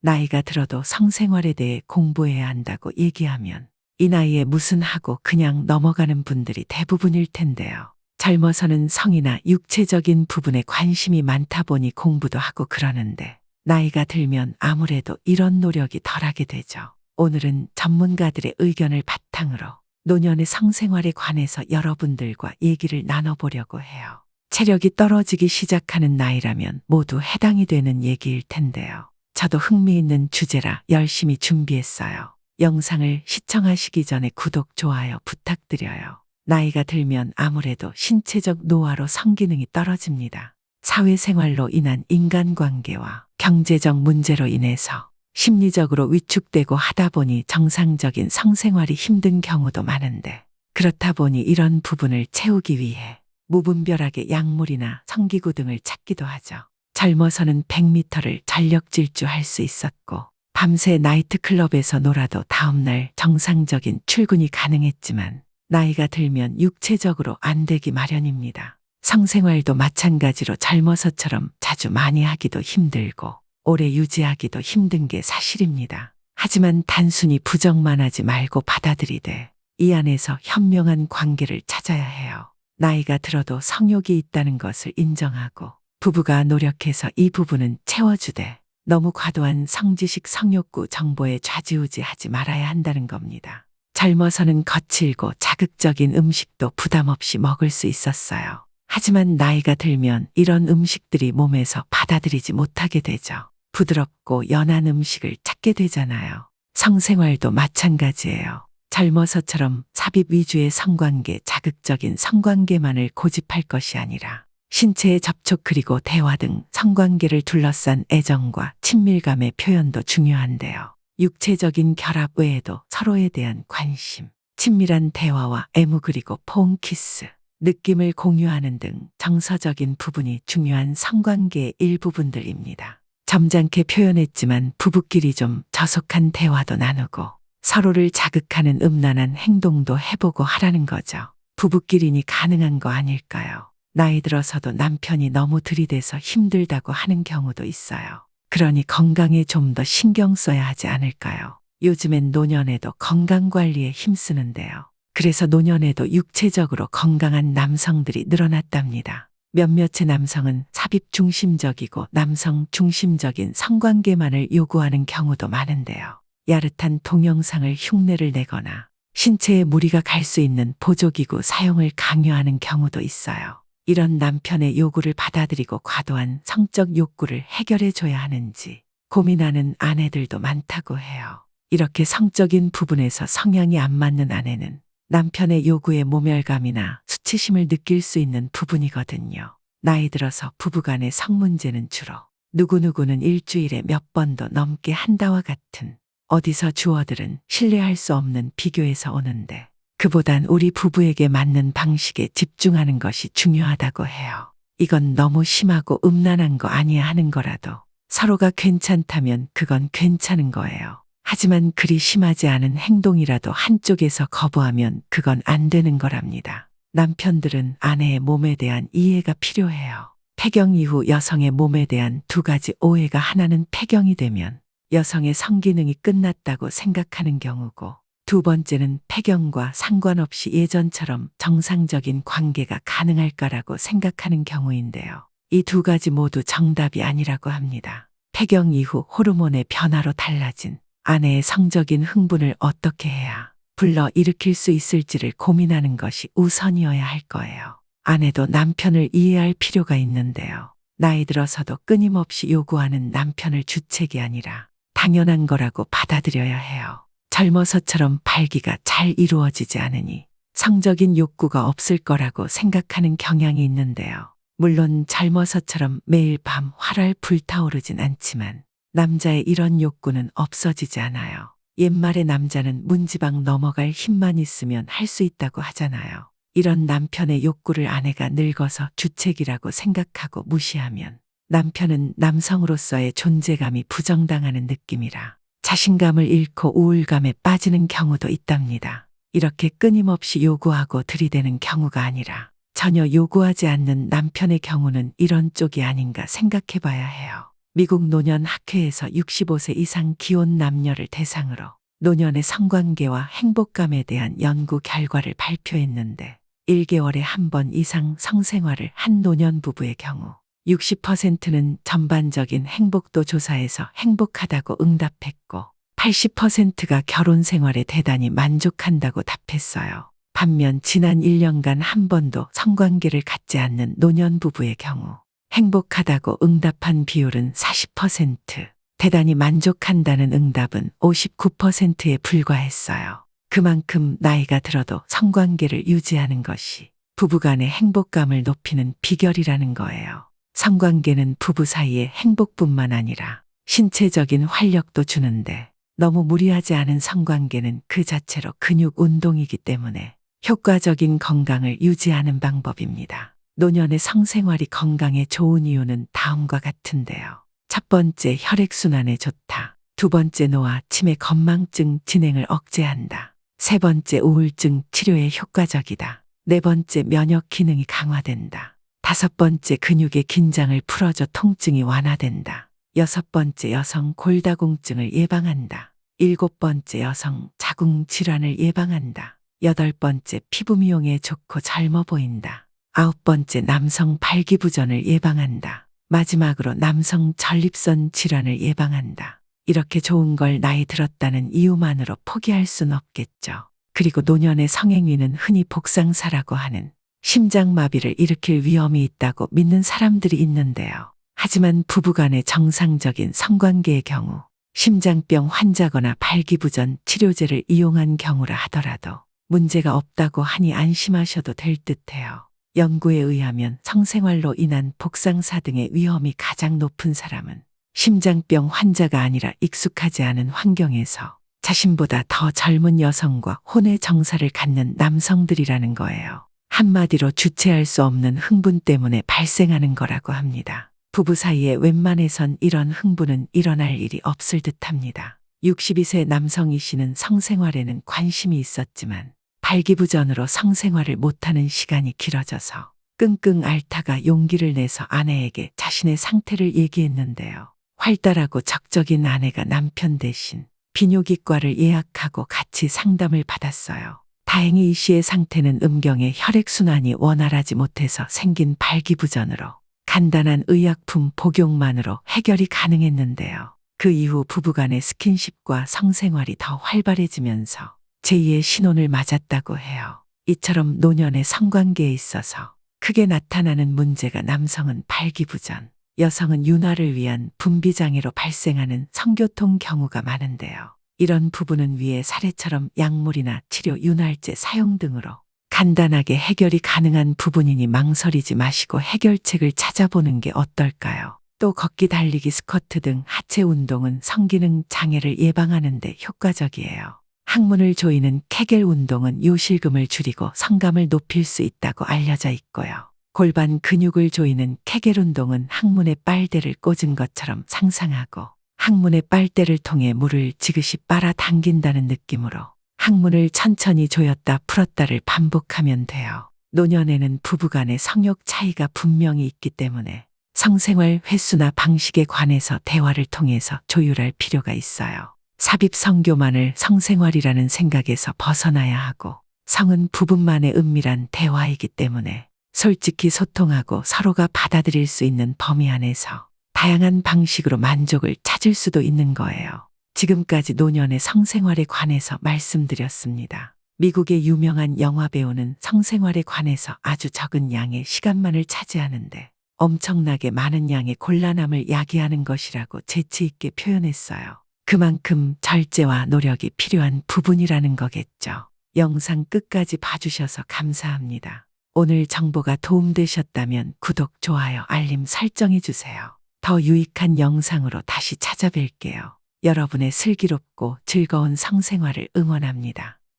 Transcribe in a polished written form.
나이가 들어도 성생활에 대해 공부해야 한다고 얘기하면 이 나이에 무슨 하고 그냥 넘어가는 분들이 대부분일 텐데요. 젊어서는 성이나 육체적인 부분에 관심이 많다 보니 공부도 하고 그러는데 나이가 들면 아무래도 이런 노력이 덜하게 되죠. 오늘은 전문가들의 의견을 바탕으로 노년의 성생활에 관해서 여러분들과 얘기를 나눠보려고 해요. 체력이 떨어지기 시작하는 나이라면 모두 해당이 되는 얘기일 텐데요. 저도 흥미있는 주제라 열심히 준비했어요. 영상을 시청하시기 전에 구독, 좋아요 부탁드려요. 나이가 들면 아무래도 신체적 노화로 성기능이 떨어집니다. 사회생활로 인한 인간관계와 경제적 문제로 인해서 심리적으로 위축되고 하다 보니 정상적인 성생활이 힘든 경우도 많은데 그렇다 보니 이런 부분을 채우기 위해 무분별하게 약물이나 성기구 등을 찾기도 하죠. 젊어서는 100m를 전력 질주할 수 있었고 밤새 나이트클럽에서 놀아도 다음날 정상적인 출근이 가능했지만 나이가 들면 육체적으로 안 되기 마련입니다. 성생활도 마찬가지로 젊어서처럼 자주 많이 하기도 힘들고 오래 유지하기도 힘든 게 사실입니다. 하지만 단순히 부정만 하지 말고 받아들이되 이 안에서 현명한 관계를 찾아야 해요. 나이가 들어도 성욕이 있다는 것을 인정하고 부부가 노력해서 이 부분은 채워주되 너무 과도한 성지식 성욕구 정보에 좌지우지하지 말아야 한다는 겁니다. 젊어서는 거칠고 자극적인 음식도 부담 없이 먹을 수 있었어요. 하지만 나이가 들면 이런 음식들이 몸에서 받아들이지 못하게 되죠. 부드럽고 연한 음식을 찾게 되잖아요. 성생활도 마찬가지예요. 젊어서처럼 삽입 위주의 성관계, 자극적인 성관계만을 고집할 것이 아니라 신체의 접촉 그리고 대화 등 성관계를 둘러싼 애정과 친밀감의 표현도 중요한데요. 육체적인 결합 외에도 서로에 대한 관심, 친밀한 대화와 애무 그리고 포옹 키스, 느낌을 공유하는 등 정서적인 부분이 중요한 성관계의 일부분들입니다. 점잖게 표현했지만 부부끼리 좀 저속한 대화도 나누고 서로를 자극하는 음란한 행동도 해보고 하라는 거죠. 부부끼리니 가능한 거 아닐까요? 나이 들어서도 남편이 너무 들이대서 힘들다고 하는 경우도 있어요. 그러니 건강에 좀 더 신경 써야 하지 않을까요? 요즘엔 노년에도 건강관리에 힘쓰는데요. 그래서 노년에도 육체적으로 건강한 남성들이 늘어났답니다. 몇몇의 남성은 삽입 중심적이고 남성 중심적인 성관계만을 요구하는 경우도 많은데요. 야릇한 동영상을 흉내를 내거나 신체에 무리가 갈 수 있는 보조기구 사용을 강요하는 경우도 있어요. 이런 남편의 요구를 받아들이고 과도한 성적 욕구를 해결해 줘야 하는지 고민하는 아내들도 많다고 해요. 이렇게 성적인 부분에서 성향이 안 맞는 아내는 남편의 요구에 모멸감이나 수치심을 느낄 수 있는 부분이거든요. 나이 들어서 부부간의 성 문제는 주로 누구누구는 일주일에 몇 번도 넘게 한다와 같은 어디서 주어들은 신뢰할 수 없는 비교에서 오는데 그보단 우리 부부에게 맞는 방식에 집중하는 것이 중요하다고 해요. 이건 너무 심하고 음란한 거 아니야 하는 거라도 서로가 괜찮다면 그건 괜찮은 거예요. 하지만 그리 심하지 않은 행동이라도 한쪽에서 거부하면 그건 안 되는 거랍니다. 남편들은 아내의 몸에 대한 이해가 필요해요. 폐경 이후 여성의 몸에 대한 두 가지 오해가 하나는 폐경이 되면 여성의 성기능이 끝났다고 생각하는 경우고 두 번째는 폐경과 상관없이 예전처럼 정상적인 관계가 가능할까라고 생각하는 경우인데요. 이 두 가지 모두 정답이 아니라고 합니다. 폐경 이후 호르몬의 변화로 달라진 아내의 성적인 흥분을 어떻게 해야 불러 일으킬 수 있을지를 고민하는 것이 우선이어야 할 거예요. 아내도 남편을 이해할 필요가 있는데요. 나이 들어서도 끊임없이 요구하는 남편을 주책이 아니라 당연한 거라고 받아들여야 해요. 젊어서처럼 발기가 잘 이루어지지 않으니 성적인 욕구가 없을 거라고 생각하는 경향이 있는데요. 물론 젊어서처럼 매일 밤 활활 불타오르진 않지만 남자의 이런 욕구는 없어지지 않아요. 옛말에 남자는 문지방 넘어갈 힘만 있으면 할 수 있다고 하잖아요. 이런 남편의 욕구를 아내가 늙어서 주책이라고 생각하고 무시하면 남편은 남성으로서의 존재감이 부정당하는 느낌이라 자신감을 잃고 우울감에 빠지는 경우도 있답니다. 이렇게 끊임없이 요구하고 들이대는 경우가 아니라 전혀 요구하지 않는 남편의 경우는 이런 쪽이 아닌가 생각해 봐야 해요. 미국 노년 학회에서 65세 이상 기혼 남녀를 대상으로 노년의 성관계와 행복감에 대한 연구 결과를 발표했는데 1개월에 한 번 이상 성생활을 한 노년 부부의 경우 60%는 전반적인 행복도 조사에서 행복하다고 응답했고 80%가 결혼 생활에 대단히 만족한다고 답했어요. 반면 지난 1년간 한 번도 성관계를 갖지 않는 노년 부부의 경우 행복하다고 응답한 비율은 40%, 대단히 만족한다는 응답은 59%에 불과했어요. 그만큼 나이가 들어도 성관계를 유지하는 것이 부부간의 행복감을 높이는 비결이라는 거예요. 성관계는 부부 사이의 행복뿐만 아니라 신체적인 활력도 주는데 너무 무리하지 않은 성관계는 그 자체로 근육 운동이기 때문에 효과적인 건강을 유지하는 방법입니다. 노년의 성생활이 건강에 좋은 이유는 다음과 같은데요. 첫 번째, 혈액순환에 좋다. 두 번째, 노화, 치매, 건망증 진행을 억제한다. 세 번째, 우울증 치료에 효과적이다. 네 번째, 면역 기능이 강화된다. 다섯 번째, 근육의 긴장을 풀어줘 통증이 완화된다. 여섯 번째, 여성 골다공증을 예방한다. 일곱 번째, 여성 자궁 질환을 예방한다. 여덟 번째, 피부 미용에 좋고 젊어 보인다. 아홉 번째, 남성 발기부전을 예방한다. 마지막으로 남성 전립선 질환을 예방한다. 이렇게 좋은 걸 나이 들었다는 이유만으로 포기할 순 없겠죠. 그리고 노년의 성행위는 흔히 복상사라고 하는 심장마비를 일으킬 위험이 있다고 믿는 사람들이 있는데요. 하지만 부부간의 정상적인 성관계의 경우 심장병 환자거나 발기부전 치료제를 이용한 경우라 하더라도 문제가 없다고 하니 안심하셔도 될 듯해요. 연구에 의하면 성생활로 인한 복상사 등의 위험이 가장 높은 사람은 심장병 환자가 아니라 익숙하지 않은 환경에서 자신보다 더 젊은 여성과 혼의 정사를 갖는 남성들이라는 거예요. 한마디로 주체할 수 없는 흥분 때문에 발생하는 거라고 합니다. 부부 사이에 웬만해선 이런 흥분은 일어날 일이 없을 듯합니다. 62세 남성 이씨는 성생활에는 관심이 있었지만 발기부전으로 성생활을 못하는 시간이 길어져서 끙끙 앓다가 용기를 내서 아내에게 자신의 상태를 얘기했는데요. 활달하고 적적인 아내가 남편 대신 비뇨기과를 예약하고 같이 상담을 받았어요. 다행히 이 씨의 상태는 음경의 혈액순환이 원활하지 못해서 생긴 발기부전으로 간단한 의약품 복용만으로 해결이 가능했는데요. 그 이후 부부간의 스킨십과 성생활이 더 활발해지면서 제2의 신혼을 맞았다고 해요. 이처럼 노년의 성관계에 있어서 크게 나타나는 문제가 남성은 발기부전, 여성은 윤활을 위한 분비장애로 발생하는 성교통 경우가 많은데요. 이런 부분은 위의 사례처럼 약물이나 치료, 윤활제 사용 등으로 간단하게 해결이 가능한 부분이니 망설이지 마시고 해결책을 찾아보는 게 어떨까요? 또 걷기, 달리기, 스쿼트 등 하체 운동은 성기능 장애를 예방하는 데 효과적이에요. 항문을 조이는 케겔 운동은 요실금을 줄이고 성감을 높일 수 있다고 알려져 있고요. 골반 근육을 조이는 케겔 운동은 항문에 빨대를 꽂은 것처럼 상상하고 항문의 빨대를 통해 물을 지그시 빨아 당긴다는 느낌으로 항문을 천천히 조였다 풀었다를 반복하면 돼요. 노년에는 부부간의 성욕 차이가 분명히 있기 때문에 성생활 횟수나 방식에 관해서 대화를 통해서 조율할 필요가 있어요. 삽입 성교만을 성생활이라는 생각에서 벗어나야 하고 성은 부부만의 은밀한 대화이기 때문에 솔직히 소통하고 서로가 받아들일 수 있는 범위 안에서 다양한 방식으로 만족을 찾을 수도 있는 거예요. 지금까지 노년의 성생활에 관해서 말씀드렸습니다. 미국의 유명한 영화배우는 성생활에 관해서 아주 적은 양의 시간만을 차지하는데 엄청나게 많은 양의 곤란함을 야기하는 것이라고 재치 있게 표현했어요. 그만큼 절제와 노력이 필요한 부분이라는 거겠죠. 영상 끝까지 봐주셔서 감사합니다. 오늘 정보가 도움되셨다면 구독, 좋아요, 알림 설정해주세요. 더 유익한 영상으로 다시 찾아뵐게요. 여러분의 슬기롭고 즐거운 성생활을 응원합니다.